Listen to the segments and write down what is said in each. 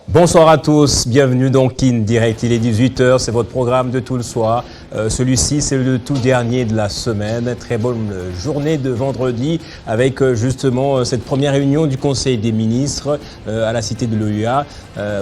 Bonsoir à tous, bienvenue dans Kin Direct, il est 18h, c'est votre programme de tout le soir. Celui-ci, c'est le tout dernier de la semaine. Très bonne journée de vendredi avec justement cette première réunion du Conseil des ministres à la Cité de l'OUA.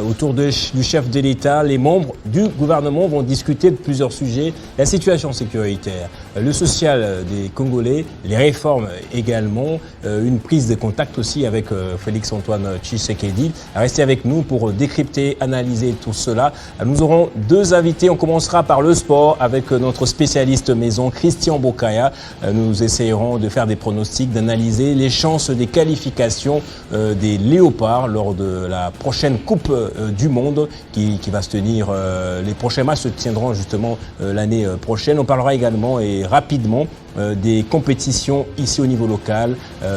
Autour du chef de l'État, les membres du gouvernement vont discuter de plusieurs sujets. La situation sécuritaire, le social des Congolais, les réformes également, une prise de contact aussi avec Félix-Antoine Tshisekedi. Restez avec nous pour décrypter, analyser tout cela. Nous aurons deux invités. On commencera par le sport avec notre spécialiste maison, Christian Bokaya. Nous essayerons de faire des pronostics, d'analyser les chances des qualifications des Léopards lors de la prochaine Coupe du Monde qui va se tenir. Les prochains matchs se tiendront justement l'année prochaine. On parlera également et rapidement des compétitions ici au niveau local,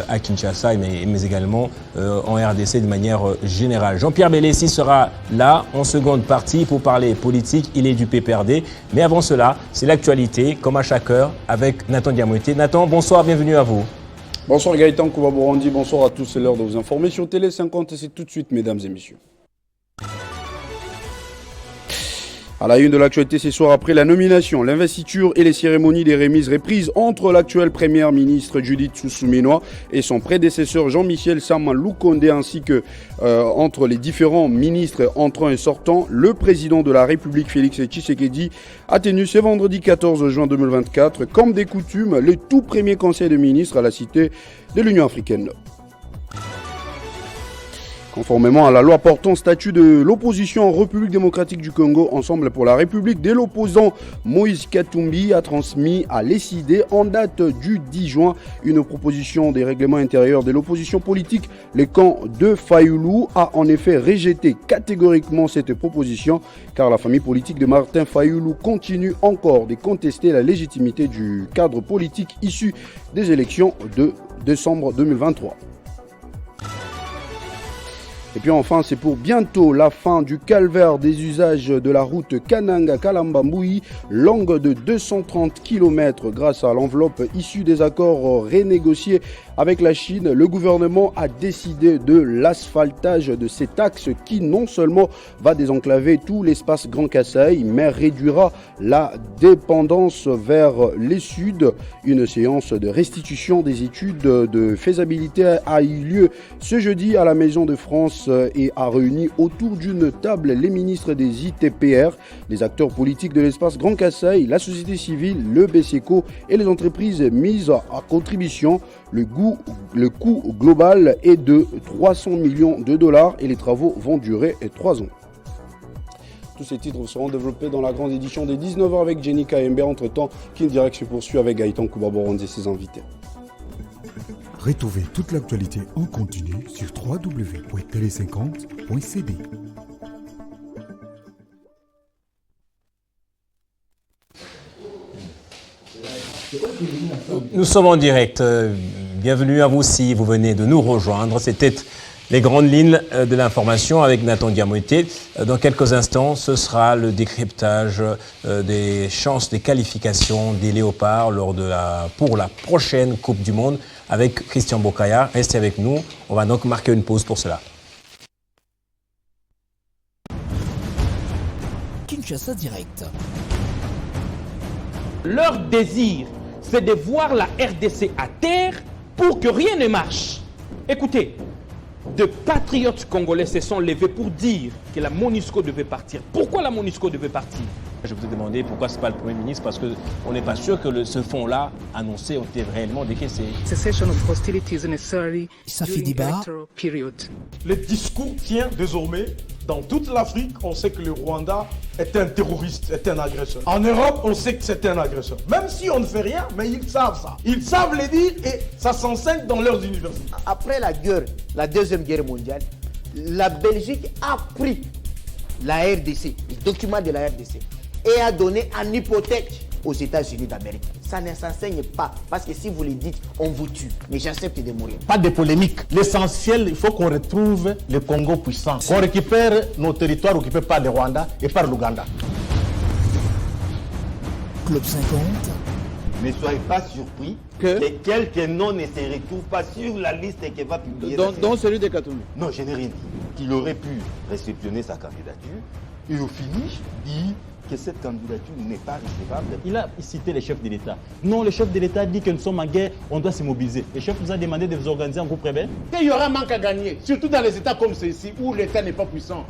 à Kinshasa, mais également en RDC de manière générale. Jean-Pierre Bélessi sera là en seconde partie pour parler politique. Il est du PPRD. Mais avant cela, c'est l'actualité, comme à chaque heure, avec Nathan Diamoité. Nathan, bonsoir, bienvenue à vous. Bonsoir Gaëtan Koubaborandi, bonsoir à tous. C'est l'heure de vous informer sur Télé 50 et c'est tout de suite, mesdames et messieurs. À la une de l'actualité ce soir, après la nomination, l'investiture et les cérémonies des remises reprises entre l'actuelle première ministre Judith Susuminwa et son prédécesseur Jean-Michel Sama Lukonde, ainsi que entre les différents ministres entrants et sortants, le président de la République Félix Tshisekedi a tenu ce vendredi 14 juin 2024, comme des coutumes, le tout premier conseil de ministres à la cité de l'Union africaine. Conformément à la loi portant statut de l'opposition en République démocratique du Congo, Ensemble pour la République, dès l'opposant Moïse Katumbi a transmis à l'ECID en date du 10 juin une proposition des règlements intérieurs de l'opposition politique. Le camp de Fayoulou a en effet rejeté catégoriquement cette proposition car la famille politique de Martin Fayoulou continue encore de contester la légitimité du cadre politique issu des élections de décembre 2023. Et puis enfin, c'est pour bientôt la fin du calvaire des usages de la route Kananga-Kalamba-Mboui, longue de 230 km grâce à l'enveloppe issue des accords renégociés avec la Chine. Le gouvernement a décidé de l'asphaltage de cet axe qui non seulement va désenclaver tout l'espace Grand Kasaï, mais réduira la dépendance vers les sud. Une séance de restitution des études de faisabilité a eu lieu ce jeudi à la Maison de France et a réuni autour d'une table les ministres des ITPR, les acteurs politiques de l'espace Grand Kasaï, la société civile, le BCECO et les entreprises mises à contribution. Le coût global est de 300 millions de dollars et les travaux vont durer 3 ans. Tous ces titres seront développés dans la grande édition des 19h avec Jenny KMB. Entre-temps, Kin Direct se poursuit avec Gaëtan Koubaborandi et ses invités. Retrouvez toute l'actualité en continu sur www.tele50.cd. Nous sommes en direct. Bienvenue à vous si vous venez de nous rejoindre. C'était les grandes lignes de l'information avec Nathan Diamoité. Dans quelques instants, ce sera le décryptage des chances des qualifications des Léopards pour la prochaine Coupe du Monde avec Christian Bokaya. Restez avec nous. On va donc marquer une pause pour cela. Kinshasa Direct. Leur désir, c'est de voir la RDC à terre pour que rien ne marche. Écoutez, de patriotes congolais se sont levés pour dire que la MONUSCO devait partir. Pourquoi la MONUSCO devait partir? Je vous ai demandé pourquoi ce n'est pas le Premier ministre, parce qu'on n'est pas sûr que ce fonds-là annoncé ont été réellement décaissé. Cessation of hostilities necessary during electoral period. Le discours tient désormais dans toute l'Afrique. On sait que le Rwanda est un terroriste, est un agresseur. En Europe, on sait que c'est un agresseur. Même si on ne fait rien, mais ils savent ça. Ils savent le dire et ça s'enseigne dans leurs universités. Après la guerre, la Deuxième Guerre mondiale, la Belgique a pris la RDC, les documents de la RDC, et a donné en hypothèque aux États-Unis d'Amérique. ça ne s'enseigne pas. Parce que si vous le dites, on vous tue. Mais j'accepte de mourir. Pas de polémique. L'essentiel, il faut qu'on retrouve le Congo puissant. Qu'on récupère nos territoires occupés par le Rwanda et par l'Ouganda. Club 50. Ne soyez pas surpris que quelques noms ne se retrouvent pas sur la liste que va publier. Dans celui de Katumbi. Non, je n'ai rien dit. Qu'il aurait pu réceptionner sa candidature et au finish dit que cette candidature n'est pas recevable. Il a cité les chefs de l'État. Non, le chef de l'État dit que nous sommes en guerre, on doit se mobiliser. Le chef nous a demandé de vous organiser en groupe rebelle. Il y aura un manque à gagner, surtout dans les États comme ceci où l'État n'est pas puissant.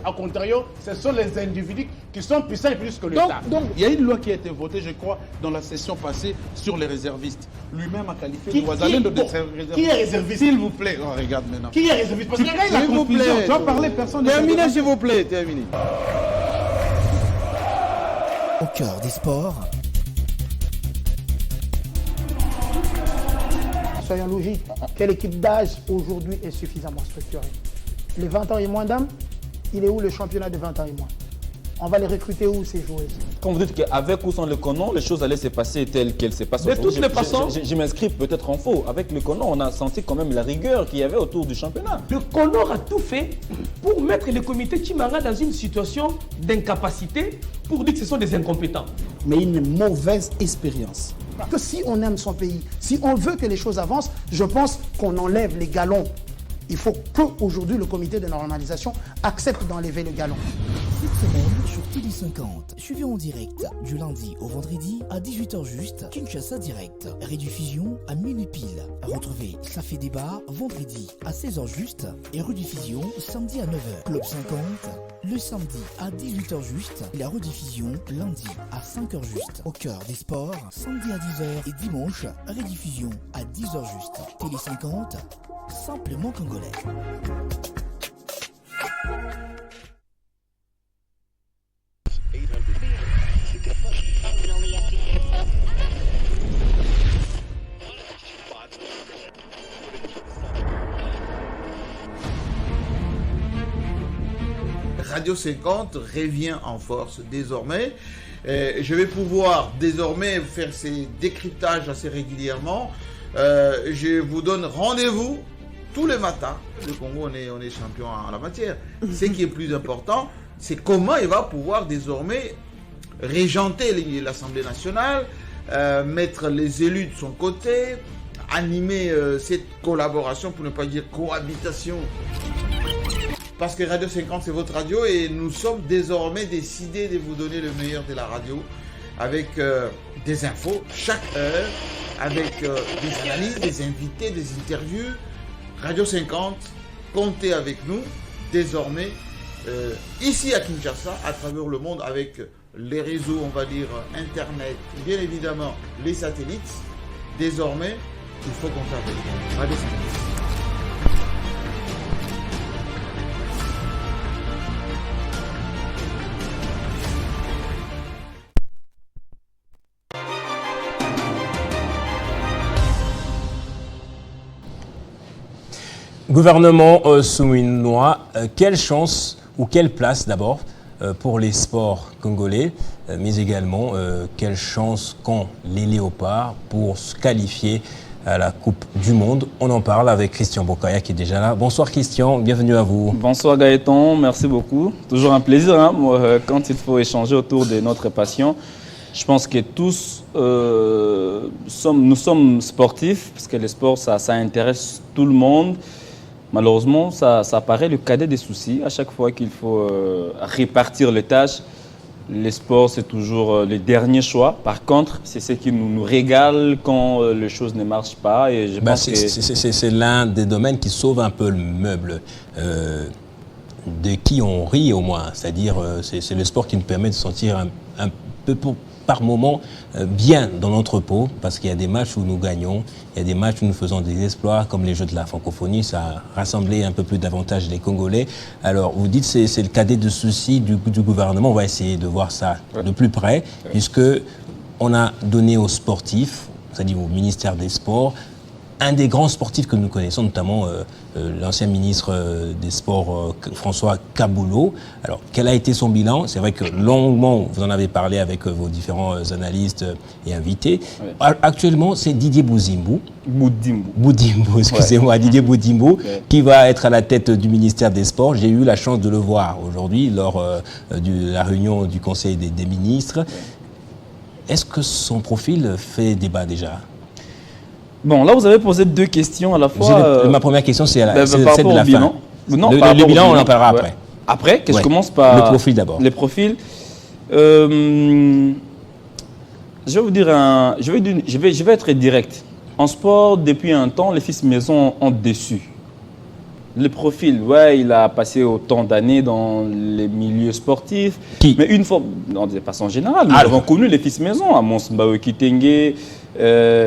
A contrario, ce sont les individus qui sont puissants plus que l'État. Donc, il y a une loi qui a été votée, je crois, dans la session passée sur les réservistes. Lui-même a qualifié Ouazalendo de réserviste. Qui est réserviste? S'il vous plaît, on regarde maintenant. Qui est réserviste? Parce que là, il a confusion. Tu vas parler, personne ne terminez, s'il vous plaît, terminez. Au cœur des sports. Soyons logiques, quelle équipe d'âge aujourd'hui est suffisamment structurée? Les 20 ans et moins d'âmes, il est où le championnat de 20 ans et moins? On va les recruter où, ces joueuses? Quand vous dites qu'avec ou sans le Conon, les choses allaient se passer telles qu'elles se passent aujourd'hui. De toutes les façons, je m'inscris peut-être en faux. Avec le Conon, on a senti quand même la rigueur qu'il y avait autour du championnat. Le Conon a tout fait pour mettre le comité Chimara dans une situation d'incapacité pour dire que ce sont des incompétents. Mais une mauvaise expérience. Que si on aime son pays, si on veut que les choses avancent, je pense qu'on enlève les galons. Il faut qu'aujourd'hui le comité de normalisation accepte d'enlever le galon. Cette semaine, sur Télé 50, suivez en direct du lundi au vendredi à 18h juste, Kinshasa Direct. Rediffusion à minuit pile. Retrouvez Ça fait débat vendredi à 16h juste et rediffusion samedi à 9h. Club 50, le samedi à 18h juste et la rediffusion lundi à 5h juste. Au cœur des sports, samedi à 10h et dimanche, rediffusion à 10h juste. Télé 50, simplement congolais. Radio 50 revient en force désormais. Je vais pouvoir désormais faire ces décryptages assez régulièrement. Je vous donne rendez-vous tous les matins. Le Congo, on est champion en la matière. Ce qui est plus important, c'est comment il va pouvoir désormais régenter l'Assemblée nationale, mettre les élus de son côté, animer cette collaboration, pour ne pas dire cohabitation. Parce que Radio 50, c'est votre radio et nous sommes désormais décidés de vous donner le meilleur de la radio avec des infos chaque heure, avec des analyses, des invités, des interviews. Radio 50, comptez avec nous désormais ici à Kinshasa, à travers le monde avec les réseaux, on va dire Internet, bien évidemment les satellites. Désormais, il faut compter avec nous. Radio 50. Gouvernement souminois, quelle chance ou quelle place d'abord pour les sports congolais, mais également quelle chance qu'ont les léopards pour se qualifier à la Coupe du Monde. On en parle avec Christian Bokaya qui est déjà là. Bonsoir Christian, bienvenue à vous. Bonsoir Gaëtan, merci beaucoup. Toujours un plaisir quand il faut échanger autour de notre passion. Je pense que tous nous sommes sportifs parce que le sport ça intéresse tout le monde. Malheureusement, ça paraît le cadet des soucis. À chaque fois qu'il faut répartir les tâches, le sport, c'est toujours le dernier choix. Par contre, c'est ce qui nous régale quand les choses ne marchent pas. Et je pense que c'est l'un des domaines qui sauve un peu le meuble, de qui on rit au moins. C'est-à-dire, c'est le sport qui nous permet de sentir un peu par moment bien dans notre peau, parce qu'il y a des matchs où nous gagnons, il y a des matchs où nous faisons des exploits, comme les Jeux de la francophonie, ça a rassemblé un peu plus davantage les Congolais. Alors, vous dites que c'est le cadet de souci du gouvernement, on va essayer de voir ça de plus près, puisque on a donné aux sportifs, c'est-à-dire au ministère des Sports, un des grands sportifs que nous connaissons, notamment l'ancien ministre des Sports, François Kaboulot. Alors, quel a été son bilan? C'est vrai que longuement, vous en avez parlé avec vos différents analystes et invités. Ouais. Actuellement, c'est Didier Boudimbo, excusez-moi, Didier Boudimbo, qui va être à la tête du ministère des Sports. J'ai eu la chance de le voir aujourd'hui lors de la réunion du Conseil des ministres. Est-ce que son profil fait débat déjà? Bon, là, vous avez posé deux questions à la fois. Ma première question, c'est celle de la fin. Non, le bilan, on en parlera après. Après, que je commence par... Le profil d'abord. Les profils. Je vais vous dire je vais être direct. En sport, depuis un temps, les fils maison ont déçu. Le profil, ouais, il a passé autant d'années dans les milieux sportifs. Mais une fois, de façon générale, nous avons connu les fils maison, Amos Mbawe Kitenge,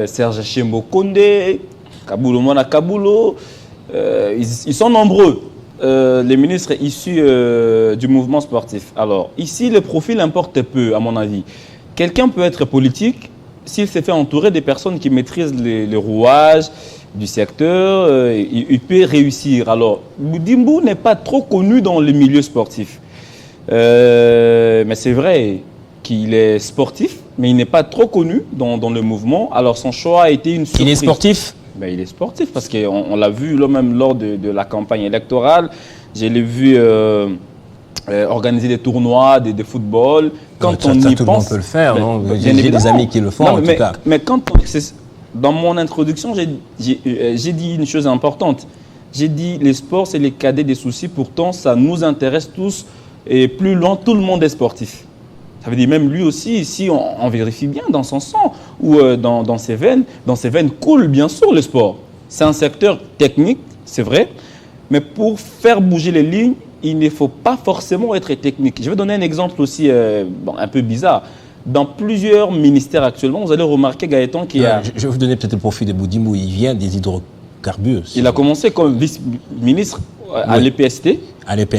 Serge Chembo Kondé, Kaboulou Mona Kaboulo. Ils sont nombreux, les ministres issus du mouvement sportif. Alors, ici, le profil importe peu, à mon avis. Quelqu'un peut être politique s'il s'est fait entourer des personnes qui maîtrisent les rouages du secteur, il peut réussir. Alors, Boudimbo n'est pas trop connu dans le milieu sportif. Mais c'est vrai qu'il est sportif, mais il n'est pas trop connu dans le mouvement. Alors, son choix a été une surprise. Il est sportif? Ben, il est sportif parce qu'on l'a vu même lors de la campagne électorale. Je l'ai vu organiser des tournois de football. Quand on y pense, tout le monde peut le faire, non? J'ai des amis qui le font, en tout cas. Mais quand dans mon introduction, j'ai dit une chose importante. J'ai dit les sports, c'est les cadets des soucis. Pourtant, ça nous intéresse tous. Et plus loin, tout le monde est sportif. Ça veut dire même lui aussi, si on vérifie bien dans son sang ou dans ses veines coule bien sûr le sport. C'est un secteur technique, c'est vrai. Mais pour faire bouger les lignes, il ne faut pas forcément être technique. Je vais donner un exemple aussi un peu bizarre. Dans plusieurs ministères actuellement, vous allez remarquer Gaëtan qui a... Je vais vous donner peut-être le profil de Boudimbo. Il vient des hydrocarbures. Il a commencé comme vice-ministre à l'EPST.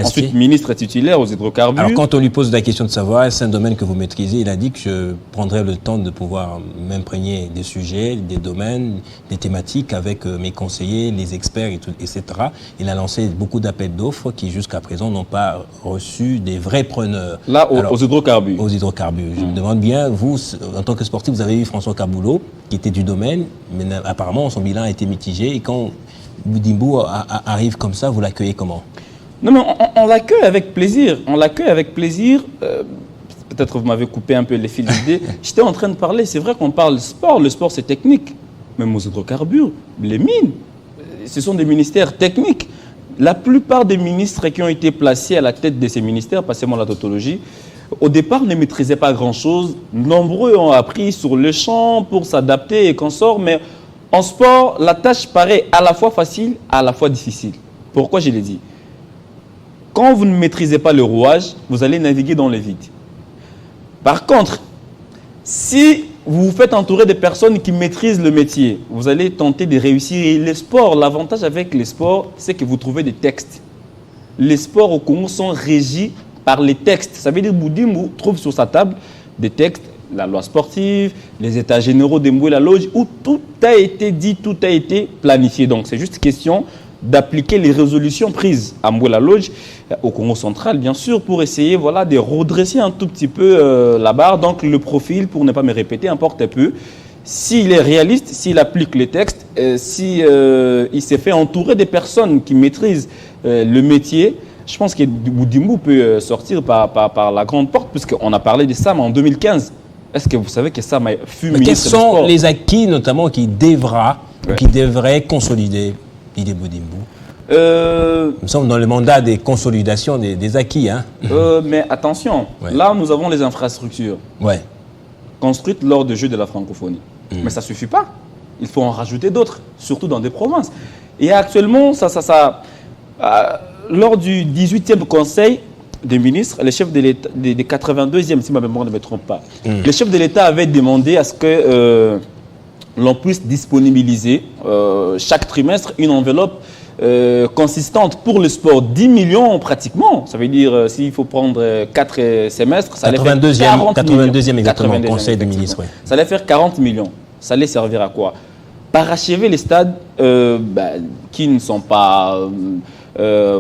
Ensuite, ministre titulaire aux hydrocarbures. Alors, quand on lui pose la question de savoir, c'est un domaine que vous maîtrisez, il a dit que je prendrais le temps de pouvoir m'imprégner des sujets, des domaines, des thématiques avec mes conseillers, les experts, etc. Il a lancé beaucoup d'appels d'offres qui, jusqu'à présent, n'ont pas reçu des vrais preneurs. Là, aux hydrocarbures. Aux hydrocarbures. Je me demande bien, vous, en tant que sportif, vous avez eu François Kaboulot, qui était du domaine, mais apparemment, son bilan a été mitigé. Et quand Boudimbo arrive comme ça, vous l'accueillez comment? Non, mais on l'accueille avec plaisir. On l'accueille avec plaisir. Peut-être vous m'avez coupé un peu les fils d'idées. J'étais en train de parler. C'est vrai qu'on parle sport. Le sport, c'est technique. Même aux hydrocarbures, les mines, ce sont des ministères techniques. La plupart des ministres qui ont été placés à la tête de ces ministères, passez-moi la tautologie, au départ ne maîtrisaient pas grand-chose. Nombreux ont appris sur le champ pour s'adapter et consorts. Mais en sport, la tâche paraît à la fois facile, à la fois difficile. Pourquoi je l'ai dit? Quand vous ne maîtrisez pas le rouage, vous allez naviguer dans le vide. Par contre, si vous vous faites entourer de personnes qui maîtrisent le métier, vous allez tenter de réussir. Et les sports, l'avantage avec les sports, c'est que vous trouvez des textes. Les sports au Congo sont régis par les textes. Ça veut dire que Boudimbo trouve sur sa table des textes, la loi sportive, les états généraux de Mboué la Loge, où tout a été dit, tout a été planifié. Donc c'est juste question d'appliquer les résolutions prises à Mboué la Loge, au Congo central, bien sûr, pour essayer de redresser un tout petit peu la barre. Donc le profil, pour ne pas me répéter, importe peu. S'il est réaliste, s'il applique les textes, s'il s'est fait entourer des personnes qui maîtrisent le métier, je pense que Boudimbo peut sortir par la grande porte, puisqu'on a parlé de Sam en 2015. Est-ce que vous savez que Sam fut ministre des Sports? Quels sont les acquis, notamment, qui devraient consolider Didier Boudimbo? Nous sommes dans le mandat des consolidations des acquis. Hein. Mais attention, là, nous avons les infrastructures construites lors des Jeux de la francophonie. Mais ça ne suffit pas. Il faut en rajouter d'autres, surtout dans des provinces. Et actuellement, lors du 18e Conseil des ministres, les chefs de l'État, des 82e, si ma mémoire ne me trompe pas, les chefs de l'État avaient demandé à ce que l'on puisse disponibiliser chaque trimestre une enveloppe consistante pour le sport, 10 millions pratiquement. Ça veut dire, s'il faut prendre 4 semestres, ça allait faire 40 82e exactement, Conseil des ministres. Ça allait faire 40 millions. Ça allait servir à quoi? parachever les stades qui ne sont pas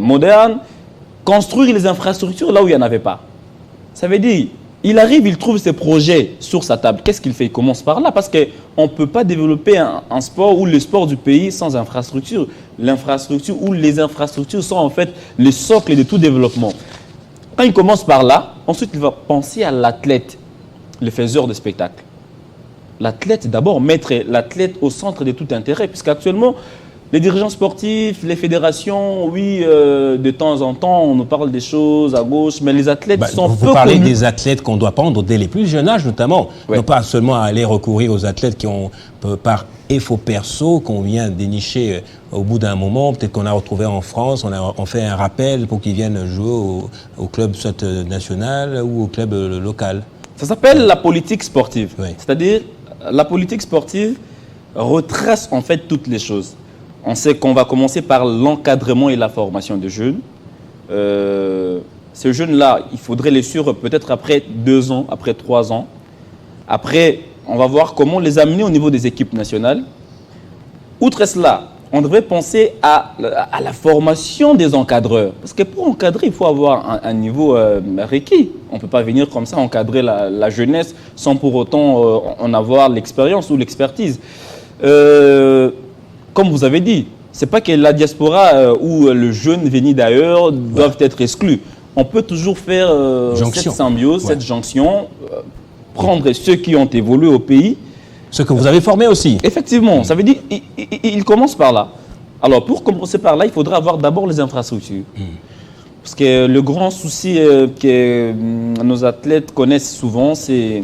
modernes, construire les infrastructures là où il n'y en avait pas. Ça veut dire, il arrive, il trouve ses projets sur sa table. Qu'est-ce qu'il fait? Il commence par là, parce qu'on ne peut pas développer un sport ou le sport du pays sans infrastructure. L'infrastructure ou les infrastructures sont en fait le socle de tout développement. Quand il commence par là, ensuite il va penser à l'athlète, le faiseur de spectacle. L'athlète, d'abord, mettre l'athlète au centre de tout intérêt, puisqu'actuellement, les dirigeants sportifs, les fédérations, oui, de temps en temps, on nous parle des choses à gauche, mais les athlètes sont peu connus. Vous parlez des athlètes qu'on doit prendre dès les plus jeunes âges, notamment. Ouais. Non pas seulement aller recourir aux athlètes qui ont, par effort perso, qu'on vient dénicher au bout d'un moment. Peut-être qu'on a retrouvé en France, on fait un rappel pour qu'ils viennent jouer au club soit national ou au club local. Ça s'appelle la politique sportive. Oui. C'est-à-dire, la politique sportive retrace en fait toutes les choses. On sait qu'on va commencer par l'encadrement et la formation des jeunes. Ces jeunes-là, il faudrait les suivre peut-être après 2 ans, après 3 ans. Après, on va voir comment les amener au niveau des équipes nationales. Outre cela, on devrait penser à la formation des encadreurs. Parce que pour encadrer, il faut avoir un niveau requis. On ne peut pas venir comme ça encadrer la jeunesse sans pour autant en avoir l'expérience ou l'expertise. Comme vous avez dit, ce n'est pas que la diaspora ou le jeune venu d'ailleurs doivent être exclus. On peut toujours faire cette symbiose, cette jonction, prendre ceux qui ont évolué au pays. Ceux que vous avez formés aussi. Effectivement, ça veut dire qu'il commence par là. Alors pour commencer par là, il faudra avoir d'abord les infrastructures. Parce que le grand souci que nos athlètes connaissent souvent, c'est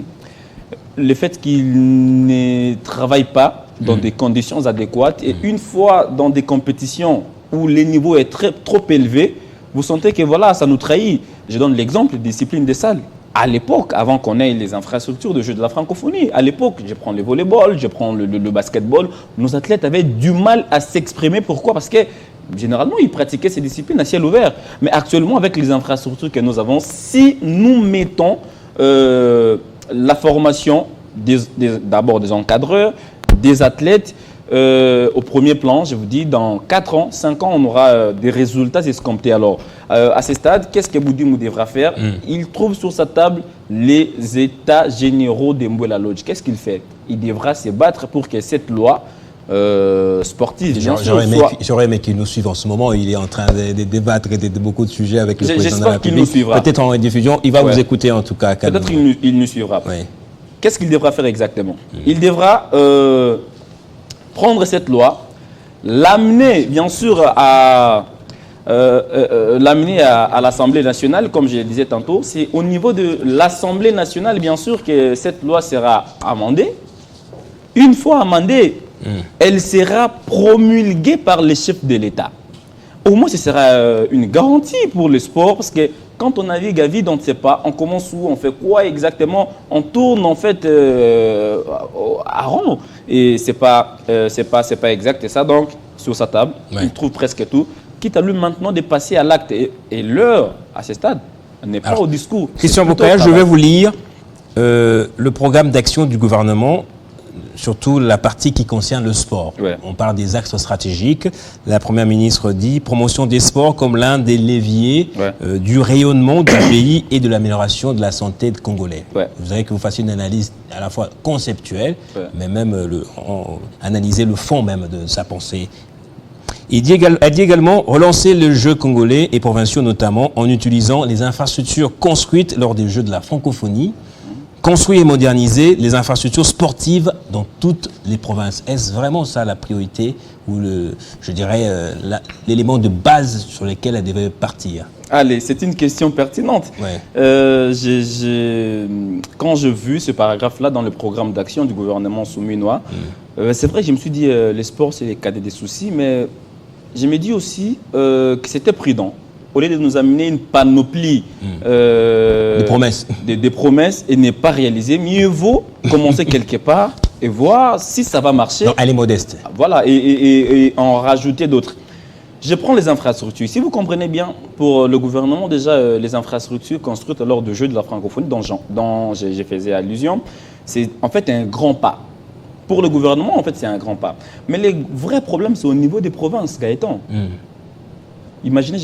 le fait qu'ils ne travaillent pas dans des conditions adéquates. Et une fois dans des compétitions où les niveaux est trop élevé, vous sentez que voilà, ça nous trahit. Je donne l'exemple des disciplines des salles. À l'époque, avant qu'on ait les infrastructures de jeux de la francophonie, à l'époque, je prends le volleyball, je prends le basketball, nos athlètes avaient du mal à s'exprimer. Pourquoi? Parce que généralement, ils pratiquaient ces disciplines à ciel ouvert. Mais actuellement, avec les infrastructures que nous avons, si nous mettons la formation d'abord des encadreurs, des athlètes, au premier plan, je vous dis, dans 4 ans, 5 ans, on aura des résultats escomptés. Alors, à ce stade, qu'est-ce que Boudimou devra faire? Il trouve sur sa table les états généraux de Mbouela Lodge. Qu'est-ce qu'il fait? Il devra se battre pour que cette loi sportive, bien sûr, J'aurais aimé qu'il nous suive en ce moment. Il est en train de débattre de beaucoup de sujets avec le président de la République. J'espère qu'il nous suivra. Peut-être en diffusion. Il va vous écouter en tout cas. Peut-être qu'il nous suivra. Oui. Qu'est-ce qu'il devra faire exactement? Il devra prendre cette loi, l'amener bien sûr à l'Assemblée nationale, comme je le disais tantôt. C'est au niveau de l'Assemblée nationale, bien sûr, que cette loi sera amendée. Une fois amendée, elle sera promulguée par les chefs de l'État. Au moins, ce sera une garantie pour le sport, parce que quand on navigue à vide, on ne sait pas. On commence où? On fait quoi exactement? On tourne en fait à rond. Et c'est pas exact. Et ça, donc, sur sa table, il trouve presque tout. Quitte à lui maintenant de passer à l'acte. Et l'heure, à ce stade, n'est pas au discours. Christian Bokaya, je vais vous lire le programme d'action du gouvernement, surtout la partie qui concerne le sport. On parle des axes stratégiques. La Première ministre dit promotion des sports comme l'un des leviers du rayonnement du pays et de l'amélioration de la santé des Congolais. Vous savez que vous fassiez une analyse à la fois conceptuelle, mais même analyser le fond même de sa pensée. Elle dit également relancer le jeu congolais et provinciaux notamment en utilisant les infrastructures construites lors des Jeux de la francophonie. Construire et moderniser les infrastructures sportives dans toutes les provinces. Est-ce vraiment ça la priorité ou l'élément de base sur lequel elle devait partir? Allez, c'est une question pertinente. Quand j'ai vu ce paragraphe-là dans le programme d'action du gouvernement souminois, c'est vrai que je me suis dit les sports, c'est le cadet des soucis, mais je me dis aussi que c'était prudent. Au lieu de nous amener une panoplie des promesses et ne pas réaliser, mieux vaut commencer quelque part et voir si ça va marcher. Donc, elle est modeste. Voilà, et en rajouter d'autres. Je prends les infrastructures. Si vous comprenez bien, pour le gouvernement, déjà, les infrastructures construites lors du jeu de la francophonie, dont je faisais allusion, c'est en fait un grand pas. Pour le gouvernement, en fait, c'est un grand pas. Mais les vrais problèmes, c'est au niveau des provinces, Gaëtan. Imaginez,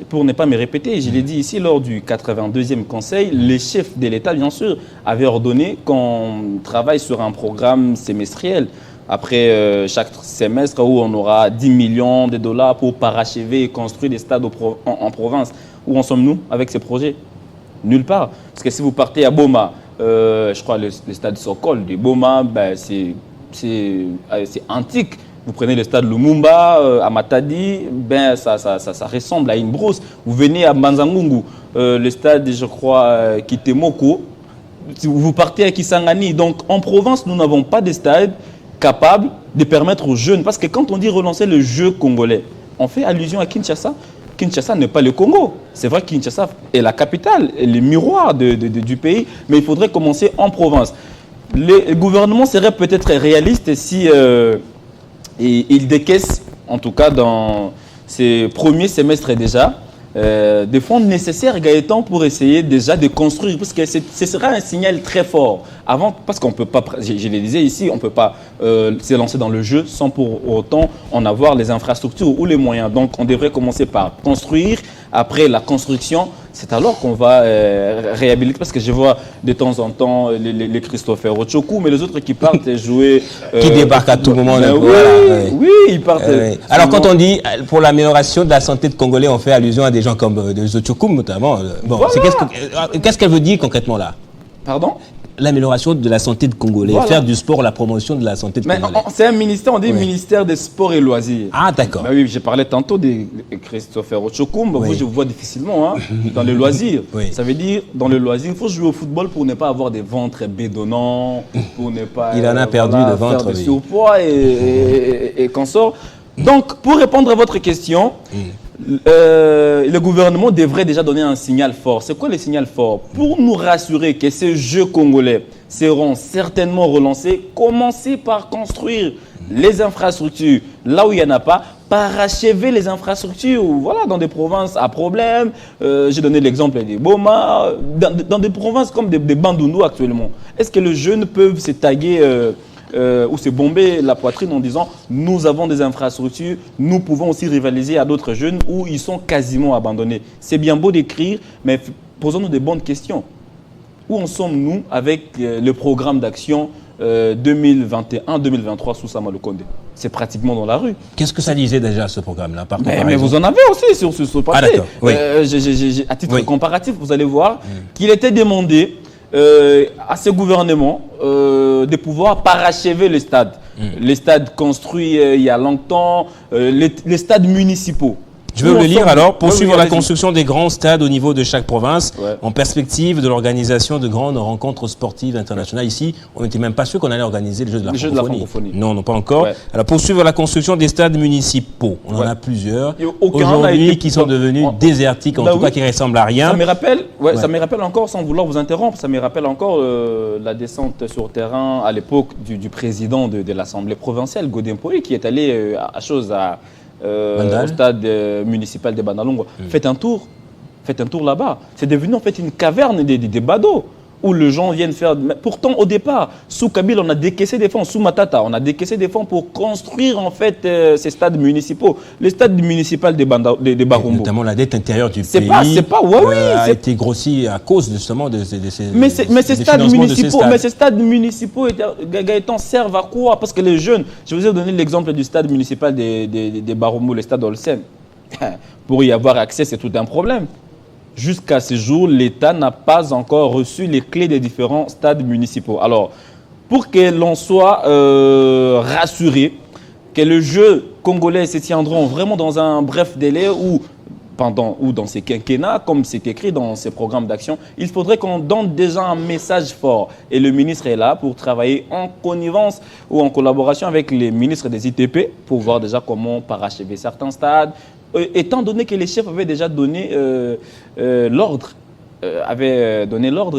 pour ne pas me répéter, je l'ai dit ici lors du 82e Conseil, les chefs de l'État, bien sûr, avaient ordonné qu'on travaille sur un programme semestriel. Après chaque semestre, où on aura 10 millions de dollars pour parachever et construire des stades en province. Où en sommes-nous avec ces projets? Nulle part. Parce que si vous partez à Boma, je crois le stade Sokol de Boma, ben, c'est antique. Vous prenez le stade Lumumba à Matadi, ben, ça ressemble à une brousse. Vous venez à Manzangungu, le stade, je crois, Kitemoko. Vous partez à Kisangani. Donc en province, nous n'avons pas de stade capable de permettre aux jeunes. Parce que quand on dit relancer le jeu congolais, on fait allusion à Kinshasa. Kinshasa n'est pas le Congo. C'est vrai que Kinshasa est la capitale, le miroir du pays, mais il faudrait commencer en province. Le gouvernement serait peut-être réaliste si il décaisse, en tout cas dans ses premiers semestres déjà, des fonds nécessaires, Gaëtan, pour essayer déjà de construire, parce que ce sera un signal très fort. Avant, parce qu'on ne peut pas, je le disais ici, on ne peut pas se lancer dans le jeu sans pour autant en avoir les infrastructures ou les moyens. Donc on devrait commencer par construire, après la construction, c'est alors qu'on va réhabiliter, parce que je vois de temps en temps les Christopher Ochoku, mais les autres qui partent jouer... qui débarquent à tout moment. Oui, ils partent. Alors quand on dit pour l'amélioration de la santé de Congolais, on fait allusion à des gens comme de Ochoku notamment. Bon, voilà. Qu'est-ce qu'elle veut dire concrètement là? Pardon? L'amélioration de la santé de Congolais, voilà. Faire du sport, la promotion de la santé de Congolais. C'est un ministère, on dit ministère des sports et loisirs. Ah d'accord. Ben oui, j'ai parlé tantôt de Christopher Ochokum, vous je vous vois difficilement dans les loisirs. Ça veut dire, dans les loisirs, il faut jouer au football pour ne pas avoir des ventres bédonnants, pour ne pas il en a perdu de ventre, faire de surpoids et consorts. Donc, pour répondre à votre question, le gouvernement devrait déjà donner un signal fort. C'est quoi le signal fort? Pour nous rassurer que ces Jeux congolais seront certainement relancés, commencer par construire les infrastructures là où il n'y en a pas, parachever les infrastructures dans des provinces à problème. J'ai donné l'exemple des Boma, dans des provinces comme des Bandundu actuellement. Est-ce que les jeunes peuvent se taguer ou se bomber la poitrine en disant nous avons des infrastructures, nous pouvons aussi rivaliser à d'autres jeunes où ils sont quasiment abandonnés? C'est bien beau d'écrire, mais posons-nous des bonnes questions. Où en sommes-nous avec le programme d'action 2021-2023 sous Sama Lukonde? C'est pratiquement dans la rue. Qu'est-ce que ça disait déjà ce programme-là? Mais vous en avez aussi sur ce papier. Ah d'accord. Oui. À titre comparatif, vous allez voir qu'il était demandé à ce gouvernement de pouvoir parachever les stades. Les stades construits il y a longtemps, les stades municipaux. Je vais vous le lire alors. Poursuivre la construction des grands stades au niveau de chaque province en perspective de l'organisation de grandes rencontres sportives internationales. Ici, on n'était même pas sûr qu'on allait organiser les Jeux de la francophonie. Non, non, pas encore. Alors, poursuivre la construction des stades municipaux. On en a plusieurs. Aujourd'hui, qui sont devenus désertiques, en tout cas qui ne ressemblent à rien. Ça me rappelle encore, sans vouloir vous interrompre, ça me rappelle encore la descente sur terrain à l'époque du président de l'Assemblée provinciale, Godin Poli, qui est allé au stade municipal de Bandalongo. Faites un tour là-bas. C'est devenu en fait une caverne des badauds où les gens viennent faire... Pourtant, au départ, sous Kabila, on a décaissé des fonds. Sous Matata, on a décaissé des fonds pour construire en fait ces stades municipaux. Le stade municipal de Barumbo. Notamment la dette intérieure du pays a été grossie à cause justement de ces ces stades municipaux Gaëtan, servent à quoi? Parce que les jeunes, je vous ai donné l'exemple du stade municipal de Barumbo, le stade Olsen. Pour y avoir accès, c'est tout un problème. Jusqu'à ce jour, l'État n'a pas encore reçu les clés des différents stades municipaux. Alors, pour que l'on soit rassuré que les Jeux congolais se tiendront vraiment dans un bref délai ou dans ces quinquennats, comme c'est écrit dans ces programmes d'action, il faudrait qu'on donne déjà un message fort. Et le ministre est là pour travailler en connivence ou en collaboration avec les ministres des ITP pour voir déjà comment parachever certains stades, étant donné que les chefs avaient déjà donné l'ordre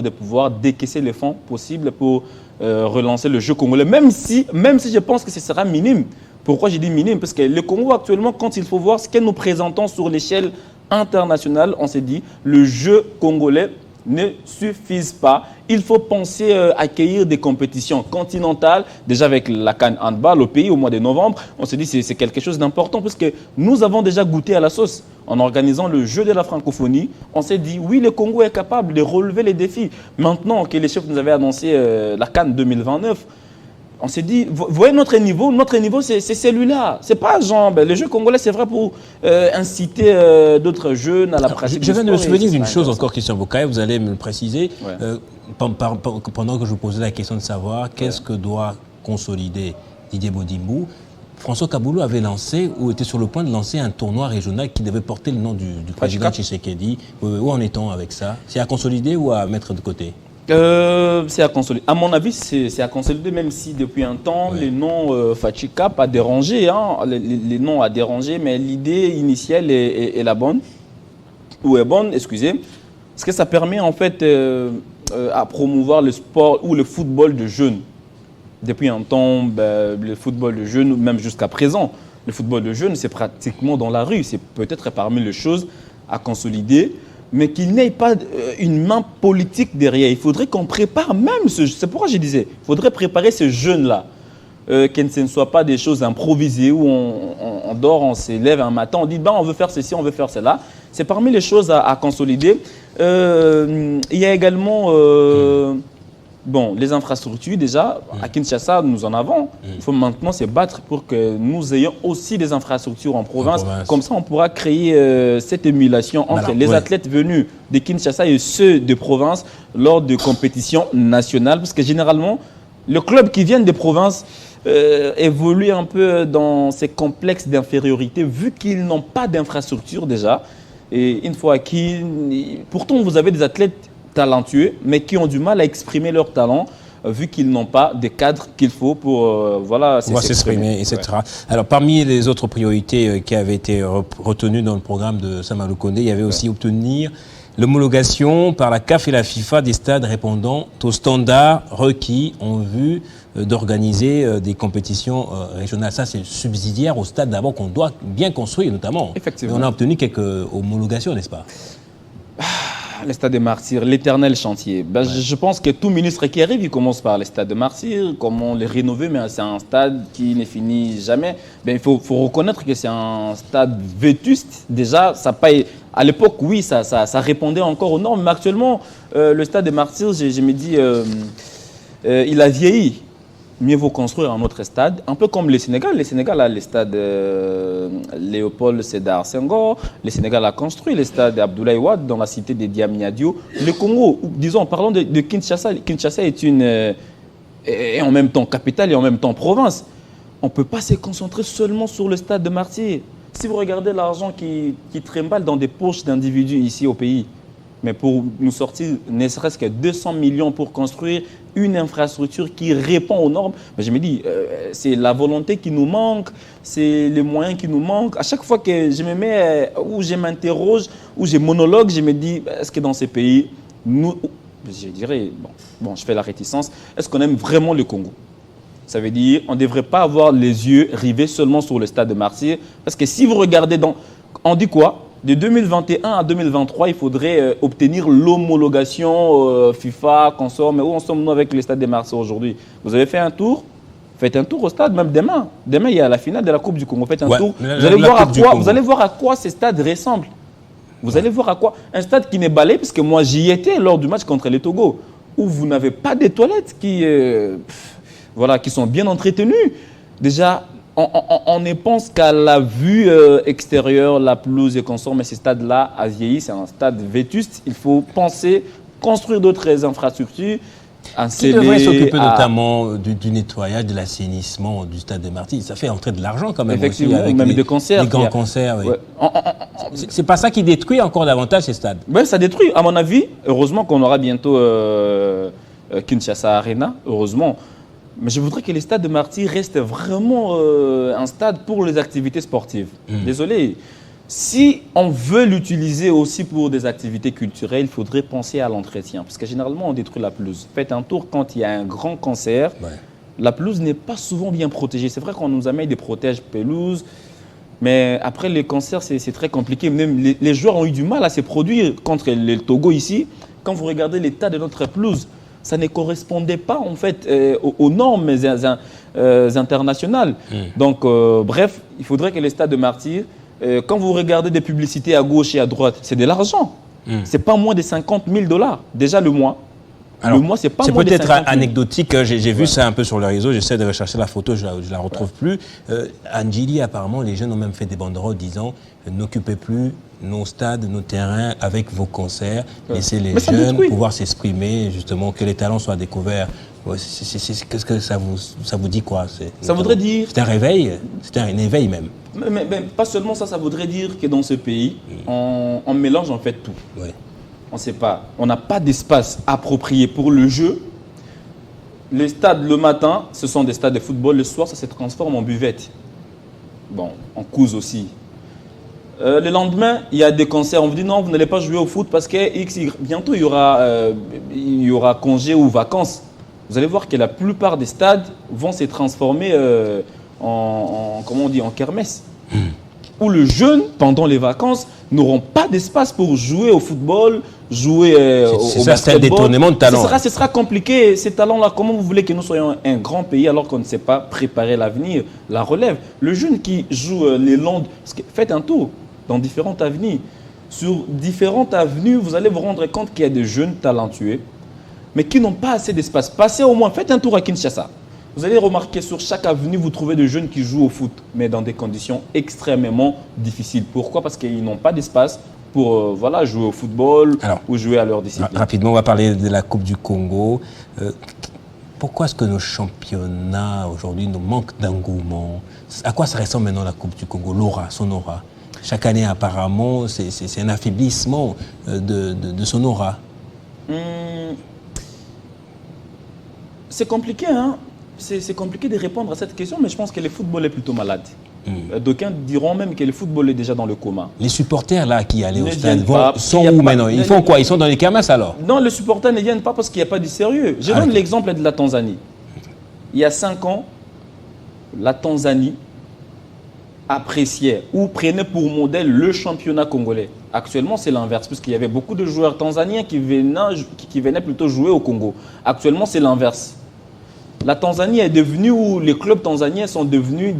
de pouvoir décaisser les fonds possibles pour relancer le jeu congolais, même si je pense que ce sera minime. Pourquoi j'ai dit minime? Parce que le Congo actuellement, quand il faut voir ce que nous présentons sur l'échelle internationale, on s'est dit le jeu congolais ne suffisent pas. Il faut penser à accueillir des compétitions continentales, déjà avec la CAN Handball au pays au mois de novembre. On se dit que c'est quelque chose d'important parce que nous avons déjà goûté à la sauce. En organisant le jeu de la francophonie, on s'est dit oui, le Congo est capable de relever les défis. Maintenant que les chefs nous avaient annoncé la CAN 2029, on s'est dit, vous voyez notre niveau c'est celui-là. C'est pas genre, le jeu congolais c'est vrai pour inciter d'autres jeunes à la pratique. Je viens de me souvenir d'une chose encore, Christian Bokaye, vous allez me le préciser. Pendant que je vous posais la question de savoir qu'est-ce que doit consolider Didier Bodimbou, François Kaboulou avait lancé ou était sur le point de lancer un tournoi régional qui devait porter le nom du président Tshisekedi. Où en est-on avec ça? C'est à consolider ou à mettre de côté? C'est à consolider. À mon avis, c'est à consolider, même si depuis un temps, les noms Fachikap a dérangé. Hein, les noms a dérangé, mais l'idée initiale est la bonne. Ou est bonne, excusez. Parce que ça permet en fait à promouvoir le sport ou le football de jeunes. Depuis un temps, le football de jeunes, même jusqu'à présent, le football de jeunes, c'est pratiquement dans la rue. C'est peut-être parmi les choses à consolider, mais qu'il n'y ait pas une main politique derrière. Il faudrait qu'on prépare même ce... C'est pourquoi je disais, il faudrait préparer ces jeunes-là. Que ce ne soit pas des choses improvisées où on dort, on se lève un matin, on dit on veut faire ceci, on veut faire cela. C'est parmi les choses à consolider. Il y a également les infrastructures déjà. À Kinshasa, nous en avons. Il faut maintenant se battre pour que nous ayons aussi des infrastructures en province. Comme ça, on pourra créer cette émulation entre les athlètes venus de Kinshasa et ceux de province lors de compétitions nationales. Parce que généralement, le club qui vient des provinces évolue un peu dans ces complexes d'infériorité vu qu'ils n'ont pas d'infrastructure déjà. Et une fois pourtant vous avez des athlètes talentueux mais qui ont du mal à exprimer leur talent vu qu'ils n'ont pas des cadres qu'il faut pour s'exprimer, etc. Ouais. Alors parmi les autres priorités qui avaient été retenues dans le programme de Samalou Kondé, il y avait aussi obtenir l'homologation par la CAF et la FIFA des stades répondant aux standards requis en vue d'organiser des compétitions régionales. Ça, c'est subsidiaire au stade d'abord qu'on doit bien construire, notamment. Effectivement. Et on a obtenu quelques homologations, n'est-ce pas? Le stade des Martyrs, l'éternel chantier. Je pense que tout ministre qui arrive, il commence par le stade des Martyrs, comment les rénover, mais c'est un stade qui ne finit jamais. Il faut reconnaître que c'est un stade vétuste. Déjà, ça paye. À l'époque, oui, ça répondait encore aux normes, mais actuellement, le stade des Martyrs, je me dis, il a vieilli. Mieux vaut construire un autre stade, un peu comme le Sénégal. Le Sénégal a le stade Léopold Sédar Senghor. Le Sénégal a construit le stade Abdoulaye Wade dans la cité de Diamniadio. Le Congo, disons, parlons de Kinshasa. Kinshasa est en même temps capitale et en même temps province. On ne peut pas se concentrer seulement sur le stade de Martyrs. Si vous regardez l'argent qui trimballe dans des poches d'individus ici au pays, mais pour nous sortir ne serait-ce que 200 millions pour construire une infrastructure qui répond aux normes, je me dis, c'est la volonté qui nous manque, c'est les moyens qui nous manquent. À chaque fois que je me mets, ou je m'interroge, ou je monologue, je me dis, est-ce que dans ces pays, nous, je dirais, je fais la réticence, est-ce qu'on aime vraiment le Congo? Ça veut dire qu'on ne devrait pas avoir les yeux rivés seulement sur le stade de Martyrs, parce que si vous regardez on dit quoi? De 2021 à 2023, il faudrait obtenir l'homologation FIFA, consort. Mais où en sommes-nous avec le stade des Martyrs aujourd'hui? Vous avez fait un tour? Faites un tour au stade, même demain. Demain, il y a la finale de la Coupe du Congo. Faites un tour. Vous allez voir à quoi ces stades ressemblent. Vous allez voir à quoi. Un stade qui n'est balayé, parce que moi, j'y étais lors du match contre les Togo, où vous n'avez pas des toilettes qui sont bien entretenues. Déjà, on ne pense qu'à la vue extérieure, la pelouse et consorts, mais ce stade-là a vieilli, c'est un stade vétuste. Il faut penser, construire d'autres infrastructures. Qui devrait s'occuper notamment du nettoyage, de l'assainissement du stade des Martyrs? Ça fait entrer de l'argent quand même. Effectivement, aussi, avec même des concerts. Les grands concerts, oui. C'est pas ça qui détruit encore davantage ces stades? Oui, ça détruit. À mon avis, heureusement qu'on aura bientôt Kinshasa Arena, heureusement. Mais je voudrais que les stades de Martyrs restent vraiment un stade pour les activités sportives. Désolé. Si on veut l'utiliser aussi pour des activités culturelles, il faudrait penser à l'entretien. Parce que généralement, on détruit la pelouse. Faites un tour quand il y a un grand concert. Ouais. La pelouse n'est pas souvent bien protégée. C'est vrai qu'on nous amène des protèges pelouse. Mais après les concerts, c'est très compliqué. Même les joueurs ont eu du mal à se produire contre le Togo ici. Quand vous regardez l'état de notre pelouse, ça ne correspondait pas en fait aux normes internationales. Donc, bref, il faudrait que les stades de Martyrs, quand vous regardez des publicités à gauche et à droite, c'est de l'argent. C'est pas moins de 50 000 $. Déjà le mois. Alors, le mois, c'est pas moins de peut-être 50 000. anecdotique, j'ai vu ça un peu sur le réseau, j'essaie de rechercher la photo, je la retrouve plus. Anjili, apparemment, les jeunes ont même fait des banderoles disant « N'occupez plus nos stades, nos terrains avec vos concerts, laissez les jeunes pouvoir s'exprimer, justement, que les talents soient découverts ». Qu'est-ce que ça vous dit quoi? Ça voudrait dire... C'est un réveil, c'est un éveil même. Mais pas seulement ça, ça voudrait dire que dans ce pays, on mélange en fait tout. Oui. On ne sait pas, on n'a pas d'espace approprié pour le jeu. Les stades le matin, ce sont des stades de football. Le soir, ça se transforme en buvette. Bon, en cause aussi. Le lendemain, il y a des concerts. On vous dit non, vous n'allez pas jouer au foot parce que bientôt il y aura congé ou vacances. Vous allez voir que la plupart des stades vont se transformer comment on dit, en kermesse. Où les jeunes, pendant les vacances, n'auront pas d'espace pour jouer au football, jouer au basketball. C'est un détournement de talent. Ce sera compliqué, ces talents-là. Comment vous voulez que nous soyons un grand pays alors qu'on ne sait pas préparer l'avenir, la relève? Le jeune qui joue les Landes, faites un tour dans différentes avenues. Sur différentes avenues, vous allez vous rendre compte qu'il y a des jeunes talentueux, mais qui n'ont pas assez d'espace. Passez au moins, faites un tour à Kinshasa. Vous allez remarquer sur chaque avenue, vous trouvez des jeunes qui jouent au foot, mais dans des conditions extrêmement difficiles. Pourquoi? Parce qu'ils n'ont pas d'espace pour jouer au football ou jouer à leur discipline. Rapidement, on va parler de la Coupe du Congo. Pourquoi est-ce que nos championnats aujourd'hui nous manquent d'engouement? À quoi ça ressemble maintenant la Coupe du Congo, l'aura, son aura? Chaque année, apparemment, c'est un affaiblissement de son aura. C'est compliqué, hein? C'est compliqué de répondre à cette question, mais je pense que le football est plutôt malade. D'aucuns diront même que le football est déjà dans le coma. Les supporters là qui allaient au stade sont où maintenant? Ils font quoi? Ils sont dans les kermesses alors? Non, les supporters ne viennent pas parce qu'il n'y a pas du sérieux. Je donne l'exemple de la Tanzanie. Il y a 5 ans, la Tanzanie appréciait ou prenait pour modèle le championnat congolais. Actuellement, c'est l'inverse, puisqu'il y avait beaucoup de joueurs tanzaniens qui venaient plutôt jouer au Congo. Actuellement, c'est l'inverse. La Tanzanie est devenue, où les clubs tanzaniens sont devenus